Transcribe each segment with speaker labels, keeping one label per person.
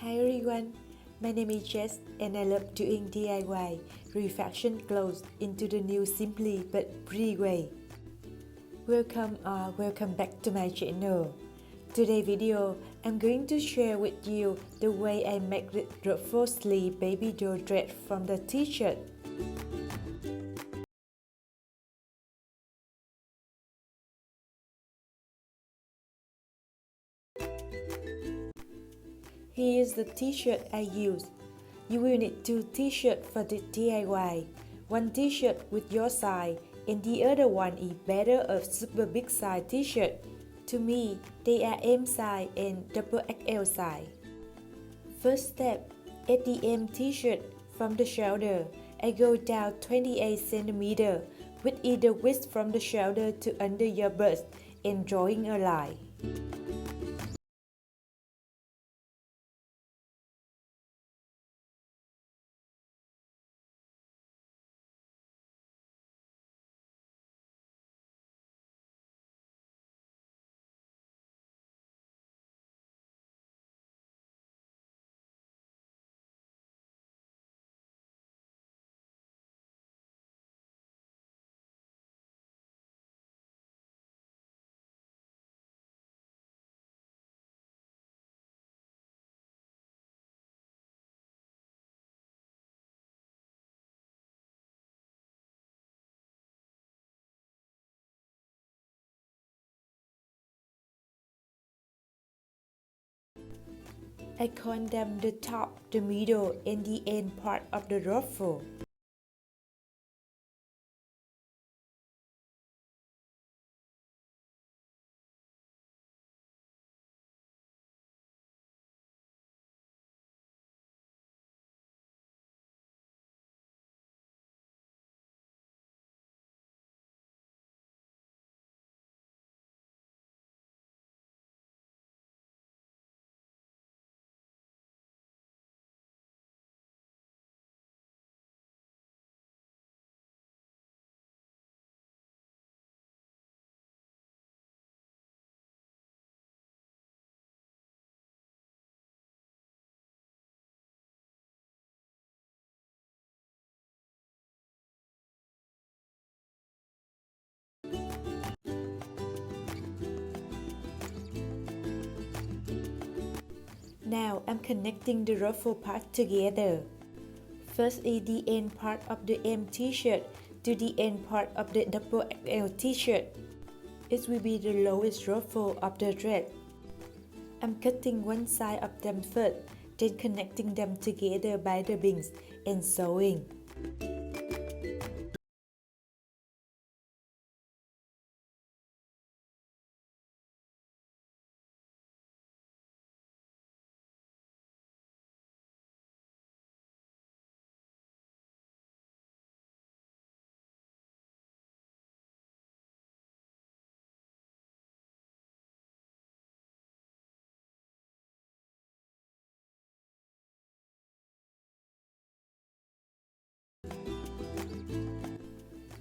Speaker 1: Hi everyone, my name is Jess and I love doing DIY refashion clothes into the new simply but pretty way. Welcome back to my channel. Today's video, I'm going to share with you the way I make the Butterfly Sleeve Babydoll Dress from the t-shirt. Here is the t-shirt I use. You will need 2 t-shirts for the DIY. One t-shirt with your size and the other one is better a super big size t-shirt. To me, they are M size and XXL size. First step, at the M t-shirt from the shoulder, I go down 28 cm with either width from the shoulder to under your bust and drawing a line. I condemn the top, the middle, and the end part of the ruffle. Now I'm connecting the ruffle part together. First is the end part of the M t-shirt to the end part of the XXL t-shirt. It will be the lowest ruffle of the dress. I'm cutting one side of them first, then connecting them together by the bins and sewing.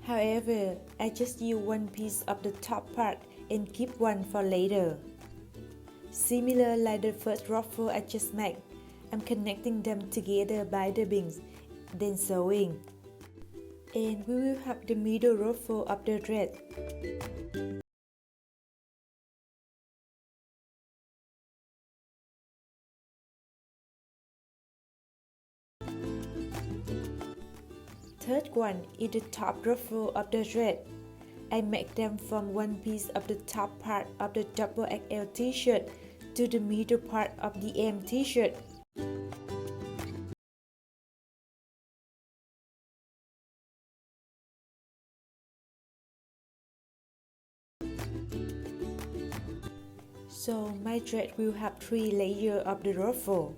Speaker 1: However, I just use one piece of the top part and keep one for later. Similar like the first ruffle I just made, I'm connecting them together by the bins, then sewing. And we will have the middle ruffle of the dress. Third one is the top ruffle of the dress. I make them from one piece of the top part of the XXL t-shirt to the middle part of the M t-shirt. So my dress will have 3 layers of the ruffle.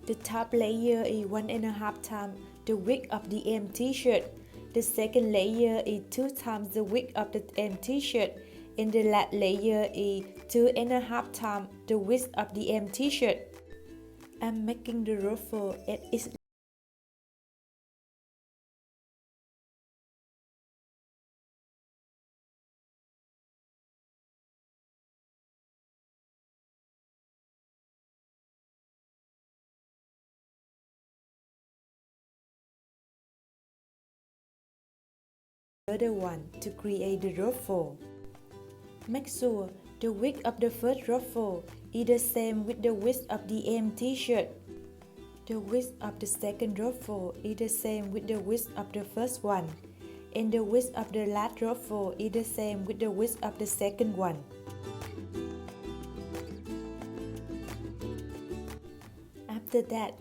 Speaker 1: The top layer is 1.5 times the width of the M t-shirt. The second layer is 2 times the width of the M t-shirt, and the last layer is 2.5 times the width of the M t-shirt. I'm making the ruffle at its other one to create the ruffle. Make sure the width of the first ruffle is the same with the width of the M t-shirt. The width of the second ruffle is the same with the width of the first one, and the width of the last ruffle is the same with the width of the second one. After that,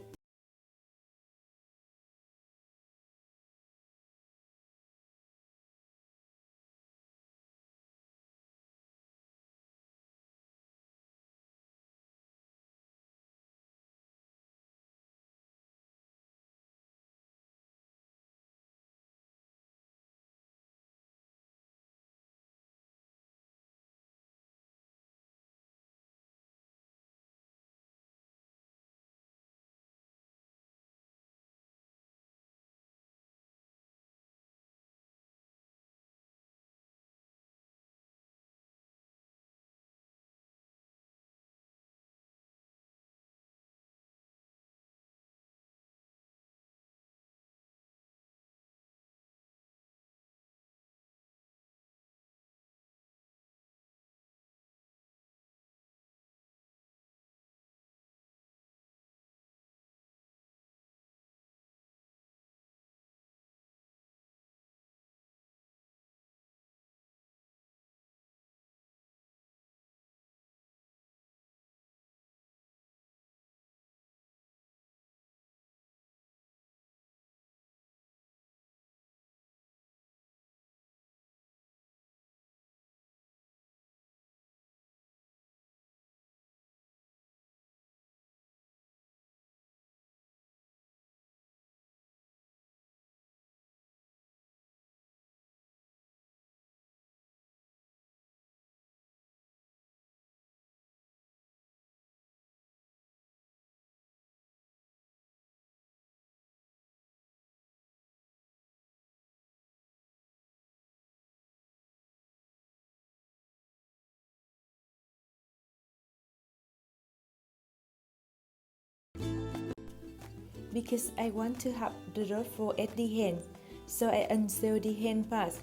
Speaker 1: because I want to have the ruffle at the hand, so I unsew the hand part.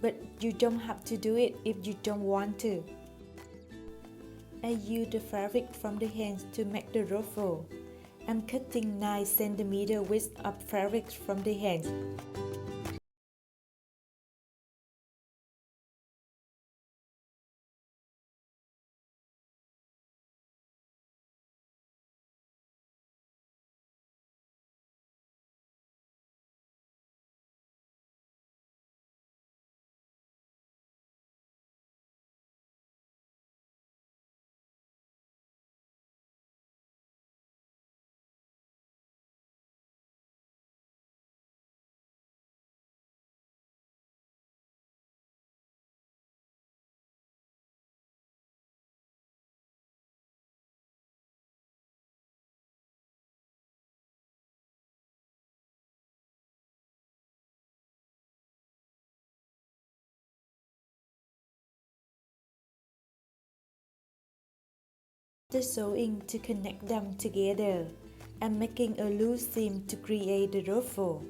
Speaker 1: But you don't have to do it if you don't want to. I use the fabric from the hands to make the ruffle. I'm cutting 9 cm width of fabric from the hands. The sewing to connect them together. I'm making a loose seam to create the ruffle.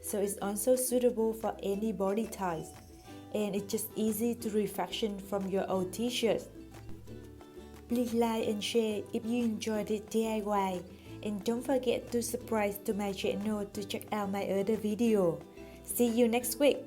Speaker 1: so it's also suitable for any body type, and it's just easy to refashion from your old t-shirts. Please like and share if you enjoyed this DIY, and don't forget to subscribe to my channel to check out my other video. See you next week!